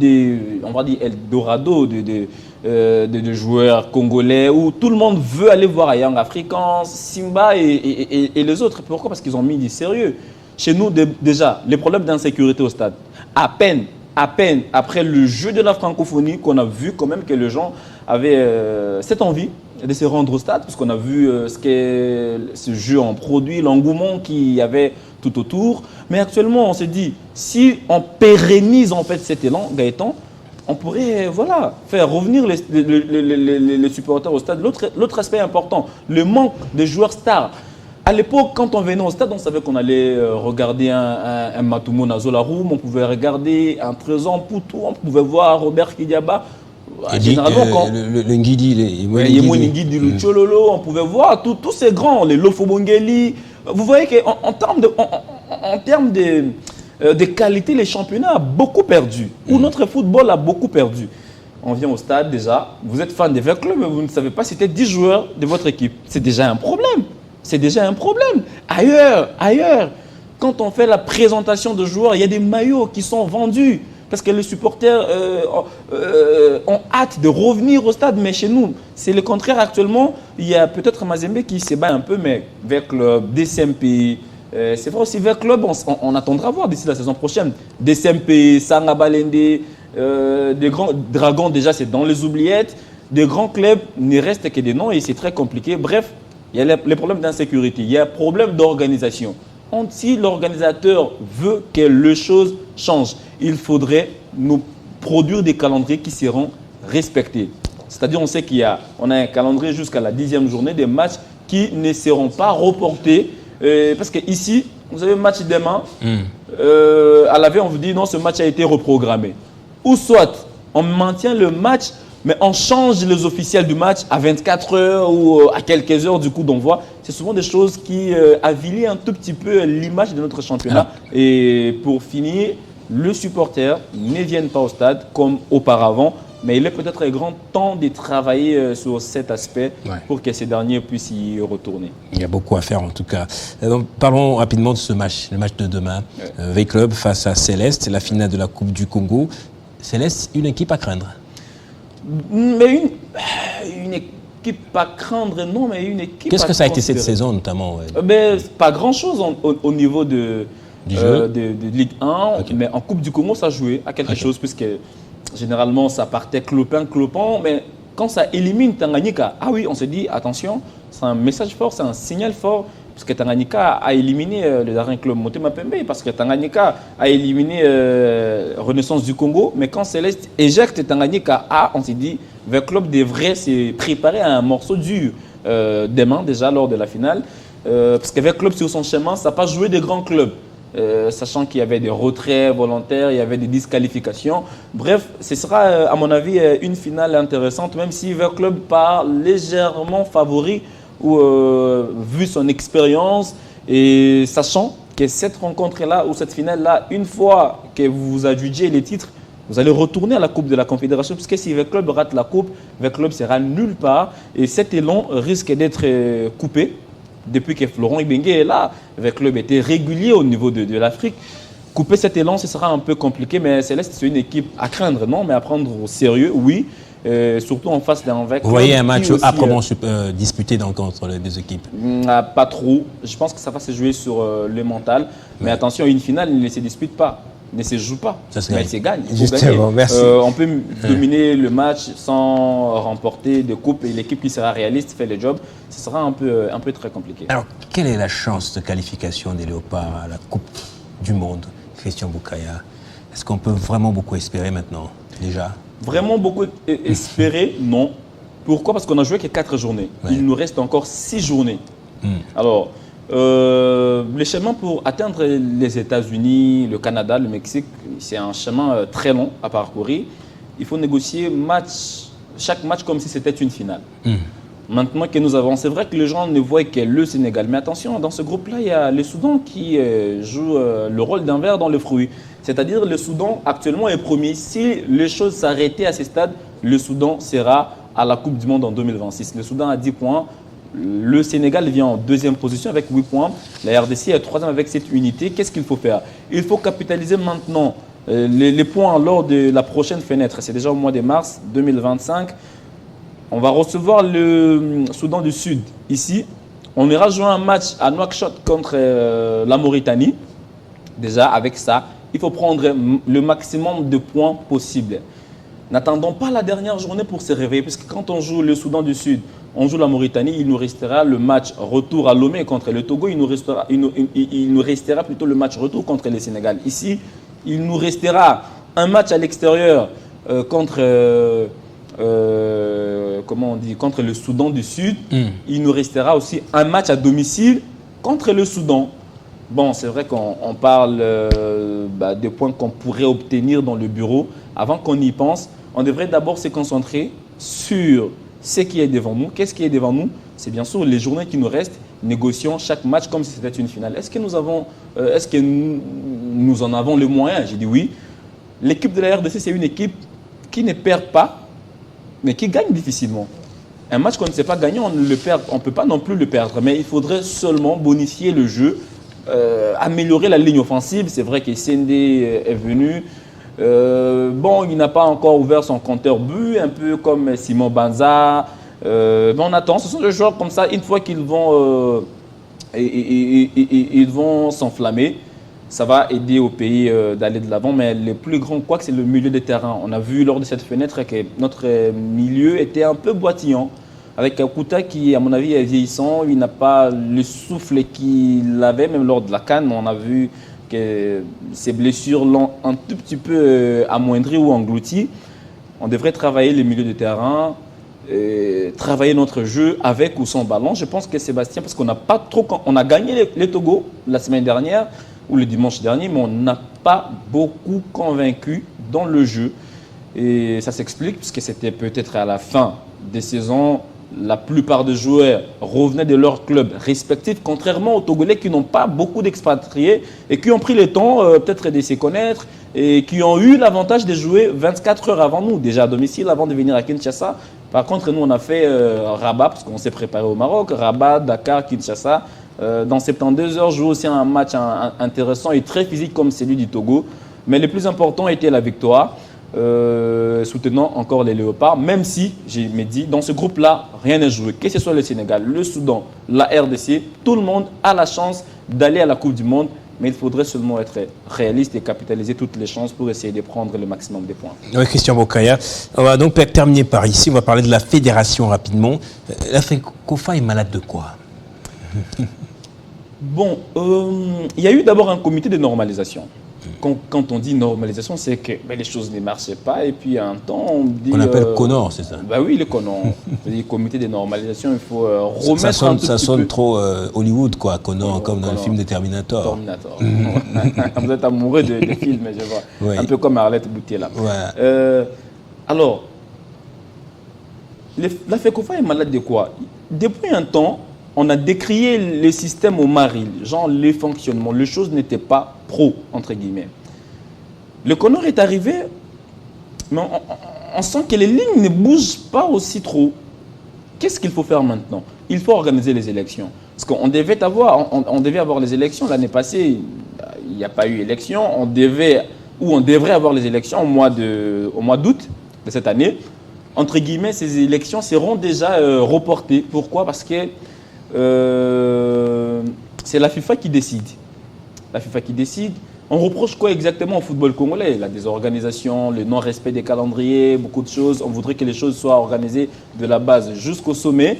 on va dire, Eldorado de joueurs congolais, où tout le monde veut aller voir Young Africans, Simba et les autres. Pourquoi? Parce qu'ils ont mis du sérieux. Chez nous, déjà, les problèmes d'insécurité au stade. À peine après le jeu de la francophonie, qu'on a vu quand même que les gens avaient cette envie de se rendre au stade, parce qu'on a vu ce que ce jeu en produit, l'engouement qu'il y avait tout autour. Mais actuellement, on s'est dit, si on pérennise en fait cet élan, Gaëtan, on pourrait faire revenir les supporters au stade. L'autre aspect important, le manque de joueurs stars. À l'époque, quand on venait au stade, on savait qu'on allait regarder un Matumo Nazolaroum, on pouvait regarder un Trésor Poutou, on pouvait voir Robert Kidiaba. Généralement, le Ngidi, Ngidi, le Tchololo, on pouvait voir tous ces grands, les Lofobongeli. Vous voyez qu'en termes de qualité, les championnats ont beaucoup perdu. Ou notre football a beaucoup perdu. On vient au stade déjà, vous êtes fan des 20 clubs, mais vous ne savez pas citer 10 joueurs de votre équipe. C'est déjà un problème. C'est déjà un problème. Ailleurs, quand on fait la présentation de joueurs, il y a des maillots qui sont vendus. Parce que les supporters ont hâte de revenir au stade. Mais chez nous, c'est le contraire actuellement. Il y a peut-être Mazembe qui se bat un peu, mais vers Club, DCMP. C'est vrai aussi, vers Club, on attendra voir d'ici la saison prochaine. DCMP, Sanga Balende, des grands Dragons, déjà, c'est dans les oubliettes. Des grands clubs, il ne reste que des noms et c'est très compliqué. Bref, il y a les problèmes d'insécurité, il y a un problème d'organisation. Si l'organisateur veut que les choses changent, il faudrait nous produire des calendriers qui seront respectés. C'est-à-dire, on sait on a un calendrier jusqu'à la 10e journée, des matchs qui ne seront pas reportés. Parce qu'ici, vous avez un match demain, à la veille, on vous dit non, ce match a été reprogrammé. Ou soit, on maintient le match, mais on change les officiels du match à 24 heures ou à quelques heures du coup d'envoi. C'est souvent des choses qui avilissent un tout petit peu l'image de notre championnat. Et pour finir, les supporters ne viennent pas au stade comme auparavant Mais il est peut-être grand temps de travailler sur cet aspect pour que ces derniers puissent y retourner. Il y a beaucoup à faire en tout cas. Donc, parlons rapidement de ce match, le match de demain. V-Club face à Céleste, la finale de la Coupe du Congo. Céleste, une équipe à craindre. Mais une équipe à craindre, non, mais une équipe. Qu'est-ce que ça a été cette saison notamment? Pas grand-chose au niveau de Ligue 1, mais en Coupe du Congo, ça jouait à quelque chose, puisque généralement ça partait clopin, mais quand ça élimine Tanganyika, on se dit attention, c'est un message fort, c'est un signal fort, parce que Tanganyika a éliminé le dernier club Motema Pembe, parce que Tanganyika a éliminé Renaissance du Congo, mais quand Céleste éjecte Tanganyika on s'est dit, le club devrait se préparer à un morceau dur demain déjà lors de la finale, parce qu'avec club sur son chemin, ça n'a pas joué des grands clubs. Sachant qu'il y avait des retraits volontaires, il y avait des disqualifications. Bref, ce sera à mon avis une finale intéressante, même si Vert Club part légèrement favori vu son expérience et sachant que cette rencontre-là ou cette finale-là, une fois que vous adjugez les titres, vous allez retourner à la Coupe de la Confédération, puisque si Vert Club rate la Coupe, Vert Club sera nulle part et cet élan risque d'être coupé. Depuis que Florent Ibenge est là, le club était régulier au niveau de l'Afrique. Couper cet élan, ce sera un peu compliqué, mais Céleste, c'est une équipe à craindre, non, mais à prendre au sérieux, oui. Surtout en face d'un Vert Club. Vous voyez un match âprement disputé entre les deux équipes? Pas trop. Je pense que ça va se jouer sur le mental. Mais attention, une finale ne se dispute pas, ne se joue pas, mais elle se gagne. Justement, merci. On peut dominer le match sans remporter de coupe et l'équipe qui sera réaliste fait le job. Ce sera un peu très compliqué. Alors, quelle est la chance de qualification des Léopards à la Coupe du Monde, Christian Boukaya? Est-ce qu'on peut vraiment beaucoup espérer maintenant, déjà? Vraiment beaucoup espérer, non. Pourquoi? Parce qu'on a joué que 4 journées. Il nous reste encore 6 journées. Alors, le chemin pour atteindre les États-Unis, le Canada, le Mexique, c'est un chemin très long à parcourir. Il faut négocier chaque match comme si c'était une finale. Maintenant que nous avons, c'est vrai que les gens ne voient que le Sénégal. Mais attention, dans ce groupe-là, il y a le Soudan qui joue le rôle d'un ver dans le fruit. C'est-à-dire le Soudan actuellement est premier. Si les choses s'arrêtaient à ce stade, le Soudan sera à la Coupe du Monde en 2026. Le Soudan a 10 points. Le Sénégal vient en 2e position avec 8 points. La RDC est 3e avec 7 unités. Qu'est-ce qu'il faut faire? Il faut capitaliser maintenant les points lors de la prochaine fenêtre. C'est déjà au mois de mars 2025. On va recevoir le Soudan du Sud ici. On ira jouer un match à Nouakchott contre la Mauritanie. Déjà, avec ça, il faut prendre le maximum de points possible. N'attendons pas la dernière journée pour se réveiller, parce que quand on joue le Soudan du Sud, on joue la Mauritanie, il nous restera le match retour à Lomé contre le Togo, il nous restera plutôt le match retour contre le Sénégal. Ici, il nous restera un match à l'extérieur contre le Soudan du Sud. Il nous restera aussi un match à domicile contre le Soudan. Bon, c'est vrai qu'on parle des points qu'on pourrait obtenir dans le bureau. Avant qu'on y pense, on devrait d'abord se concentrer sur ce qui est devant nous. Qu'est-ce qui est devant nous? C'est bien sûr les journées qui nous restent. Négocions chaque match comme si c'était une finale. Est-ce que nous en avons les moyens? J'ai dit oui. L'équipe de la RDC, c'est une équipe qui ne perd pas, mais qui gagne difficilement. Un match qu'on ne sait pas gagner, on ne peut pas non plus le perdre. Mais il faudrait seulement bonifier le jeu, améliorer la ligne offensive. C'est vrai que CND est venu. Il n'a pas encore ouvert son compteur but, un peu comme Simon Banza. On attend. Ce sont des joueurs comme ça, une fois qu'ils vont s'enflammer, ça va aider au pays d'aller de l'avant. Mais le plus grand c'est le milieu de terrain. On a vu lors de cette fenêtre que notre milieu était un peu boitillant. Avec Kakuta qui, à mon avis, est vieillissant. Il n'a pas le souffle qu'il avait, même lors de la CAN. On a vu que ses blessures l'ont un tout petit peu amoindri ou englouti. On devrait travailler les milieux de terrain, travailler notre jeu avec ou sans ballon. Je pense que Sébastien, parce qu'on n'a pas trop... On a gagné les Togo la semaine dernière ou le dimanche dernier, mais on n'a pas beaucoup convaincu dans le jeu. Et ça s'explique, puisque c'était peut-être à la fin des saisons la plupart des joueurs revenaient de leur club respectif, contrairement aux Togolais qui n'ont pas beaucoup d'expatriés et qui ont pris le temps peut-être de se connaître et qui ont eu l'avantage de jouer 24 heures avant nous, déjà à domicile, avant de venir à Kinshasa. Par contre, nous, on a fait Rabat, parce qu'on s'est préparé au Maroc, Rabat, Dakar, Kinshasa. Dans 72 heures, jouer aussi un match intéressant et très physique comme celui du Togo. Mais le plus important était la victoire. Soutenant encore les Léopards, même si, je me dis, dans ce groupe-là, rien n'est joué. Que ce soit le Sénégal, le Soudan, la RDC, tout le monde a la chance d'aller à la Coupe du Monde, mais il faudrait seulement être réaliste et capitaliser toutes les chances pour essayer de prendre le maximum de points. Oui, Christian Bokaya. On va donc terminer par ici, on va parler de la fédération rapidement. La FECOFA est malade de quoi? Bon, il y a eu d'abord un comité de normalisation. Quand on dit normalisation, c'est que les choses ne marchaient pas. Et puis, à un temps, on dit... On appelle CONOR, c'est ça? Bah oui, le CONOR. Le comité de normalisation, il faut remettre ça sonne trop Hollywood, quoi, CONOR, comme dans le film de Terminator. Terminator. Vous êtes amoureux des films, je vois. Oui. Un peu comme Arlette Boutier, là. Ouais. Alors, la FECOFA est malade de quoi? Depuis un temps, on a décrié les systèmes au Mali, genre les fonctionnements, les choses n'étaient pas pro, entre guillemets. Le CONOR est arrivé, mais on sent que les lignes ne bougent pas aussi trop. Qu'est-ce qu'il faut faire maintenant? Il faut organiser les élections. Parce qu'on devait avoir les élections l'année passée, il n'y a pas eu élection, on devrait avoir les élections au mois d'août de cette année. Entre guillemets, ces élections seront déjà reportées. Pourquoi? Parce que c'est la FIFA qui décide. La FIFA qui décide. On reproche quoi exactement au football congolais? La désorganisation, le non-respect des calendriers, beaucoup de choses. On voudrait que les choses soient organisées de la base jusqu'au sommet.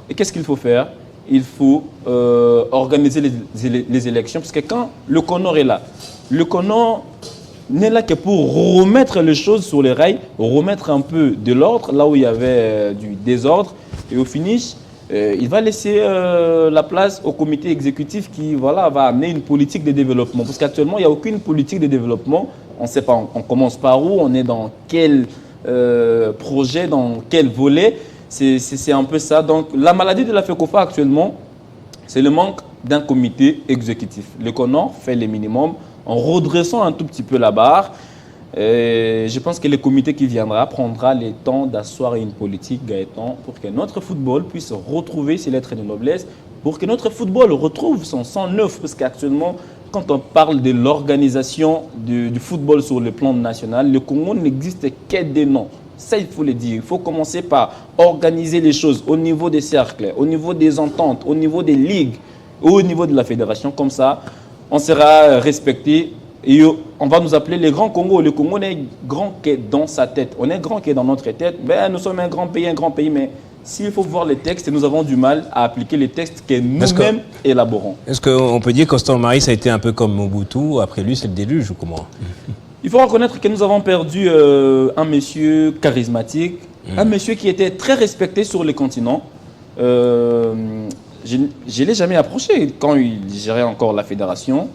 Et qu'est-ce qu'il faut faire? Il faut organiser les élections. Parce que quand le CONOR est là, le CONOR n'est là que pour remettre les choses sur les rails, remettre un peu de l'ordre là où il y avait du désordre. Et au finish, il va laisser la place au comité exécutif qui va amener une politique de développement. Parce qu'actuellement, il n'y a aucune politique de développement. On ne sait pas, on commence par où, on est dans quel projet, dans quel volet. C'est un peu ça. Donc, la maladie de la FECOFA actuellement, c'est le manque d'un comité exécutif. Le CONOR fait le minimum en redressant un tout petit peu la barre. Je pense que le comité qui viendra prendra le temps d'asseoir une politique, Gaëtan, pour que notre football puisse retrouver ses lettres de noblesse, pour que notre football retrouve son sang neuf. Parce qu'actuellement, quand on parle de l'organisation du football sur le plan national, le Congo n'existe que des noms. Ça, il faut le dire. Il faut commencer par organiser les choses au niveau des cercles, au niveau des ententes, au niveau des ligues, au niveau de la fédération. Comme ça, on sera respecté. Et on va nous appeler les grands Congo. Le Congo n'est grand que dans sa tête. On est grand que dans notre tête. Ben, nous sommes un grand pays. Mais s'il faut voir les textes, nous avons du mal à appliquer les textes que nous-mêmes élaborons. Est-ce qu'on peut dire que Constant Marie, ça a été un peu comme Mobutu? Après lui, c'est le déluge ou comment? Il faut reconnaître que nous avons perdu un monsieur charismatique, un monsieur qui était très respecté sur le continent. Je ne l'ai jamais approché quand il gérait encore la fédération.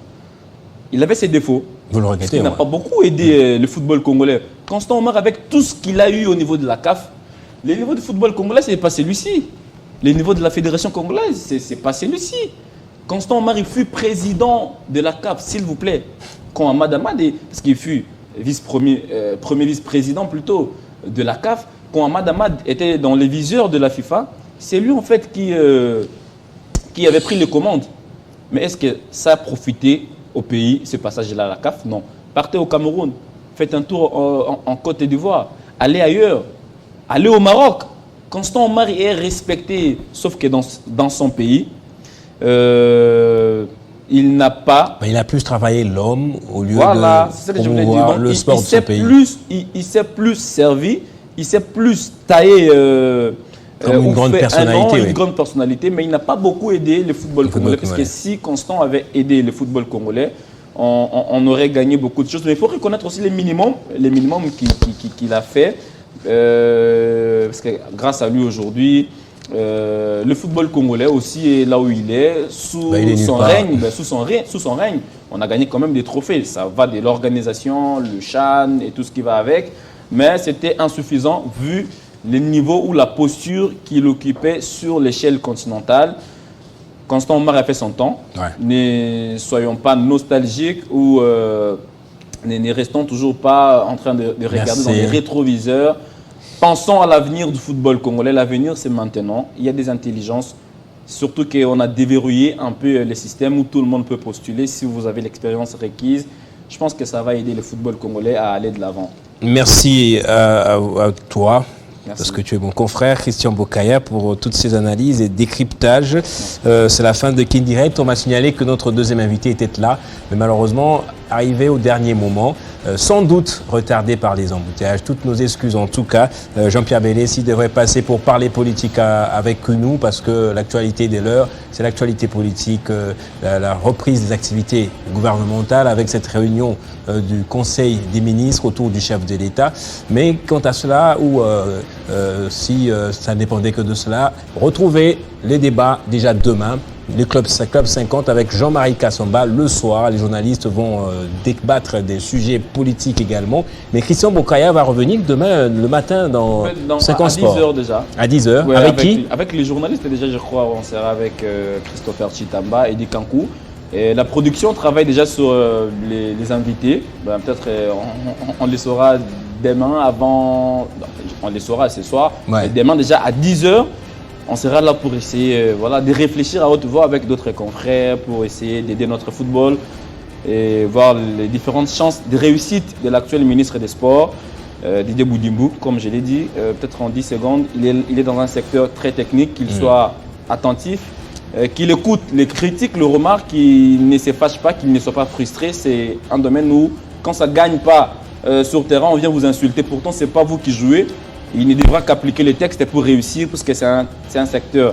Il avait ses défauts. Vous le regrettez? Il n'a pas beaucoup aidé le football congolais. Constant Omar, avec tout ce qu'il a eu au niveau de la CAF, le niveau du football congolais, ce n'est pas celui-ci. Le niveau de la fédération congolaise, ce n'est pas celui-ci. Constant Omar, il fut président de la CAF, s'il vous plaît. Quand Ahmad Ahmad, parce qu'il fut premier vice-président plutôt de la CAF, quand Ahmad Ahmad était dans les viseurs de la FIFA, c'est lui en fait qui avait pris les commandes. Mais est-ce que ça a profité au pays, ce passage-là à la CAF? Non. Partez au Cameroun, faites un tour en Côte d'Ivoire, allez ailleurs, allez au Maroc. Constant Omar est respecté, sauf que dans son pays, il n'a pas... Il a plus travaillé l'homme au lieu de promouvoir le sport de son pays. Il s'est plus servi, il s'est plus taillé... Comme une grande personnalité. Une grande personnalité, mais il n'a pas beaucoup aidé le football congolais. Parce que si Constant avait aidé le football congolais, on aurait gagné beaucoup de choses. Mais il faut reconnaître aussi les minimums qu'il a fait. Parce que grâce à lui aujourd'hui, le football congolais aussi est là où il est. Sous son règne, on a gagné quand même des trophées. Ça va de l'organisation, le CHAN et tout ce qui va avec. Mais c'était insuffisant vu le niveau ou la posture qu'il occupait sur l'échelle continentale. Constant Omar a fait son temps. Ne soyons pas nostalgiques ou ne restons toujours pas en train de regarder dans les rétroviseurs. Pensons à l'avenir du football congolais. L'avenir, c'est maintenant. Il y a des intelligences. Surtout qu'on a déverrouillé un peu les systèmes où tout le monde peut postuler. Si vous avez l'expérience requise, je pense que ça va aider le football congolais à aller de l'avant. Merci à toi. Merci. Parce que tu es mon confrère, Christian Bokaya, pour toutes ces analyses et décryptages. C'est la fin de Kin Direct. On m'a signalé que notre deuxième invité était là, mais malheureusement, arrivé au dernier moment, sans doute retardé par les embouteillages. Toutes nos excuses en tout cas. Jean-Pierre Bélessi devrait passer pour parler politique avec nous, parce que l'actualité de l'heure, c'est l'actualité politique, la reprise des activités gouvernementales avec cette réunion du Conseil des ministres autour du chef de l'État. Mais quant à cela, ou si ça ne dépendait que de cela, retrouvez les débats déjà demain. Les Club 50 avec Jean-Marie Kassamba le soir. Les journalistes vont débattre des sujets politiques également. Mais Christian Bokaya va revenir demain le matin dans 50 Sport. À 10h déjà. À 10h. Ouais, avec qui? Avec les journalistes déjà, je crois. On sera avec Christopher Chitamba et Eddie Kankou. Et la production travaille déjà sur les invités. Ben, peut-être on les saura demain avant. On les saura ce soir. Ouais. Et demain déjà à 10h. On sera là pour essayer de réfléchir à haute voix avec d'autres confrères pour essayer d'aider notre football et voir les différentes chances de réussite de l'actuel ministre des Sports, Didier Boudimbouk, comme je l'ai dit, peut-être en 10 secondes. Il est dans un secteur très technique, qu'il soit attentif, qu'il écoute les critiques, les remarques, qu'il ne se fâche pas, qu'il ne soit pas frustré. C'est un domaine où, quand ça ne gagne pas sur terrain, on vient vous insulter. Pourtant, ce n'est pas vous qui jouez. Il ne devra qu'appliquer les textes pour réussir, parce que c'est un secteur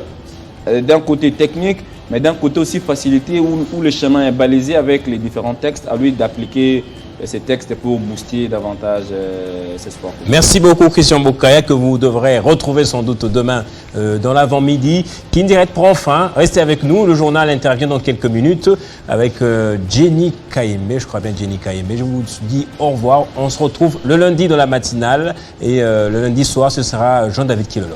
d'un côté technique, mais d'un côté aussi facilité, où le chemin est balisé avec les différents textes, à lui d'appliquer ces textes pour booster davantage ces sports. Merci beaucoup Christian Bokaya, que vous devrez retrouver sans doute demain dans l'avant-midi. Kin Direct prend fin. Restez avec nous. Le journal intervient dans quelques minutes avec Jenny Kayembe. Je crois bien Jenny Kayembe. Je vous dis au revoir. On se retrouve le lundi dans la matinale et le lundi soir, ce sera Jean-David Kilolo.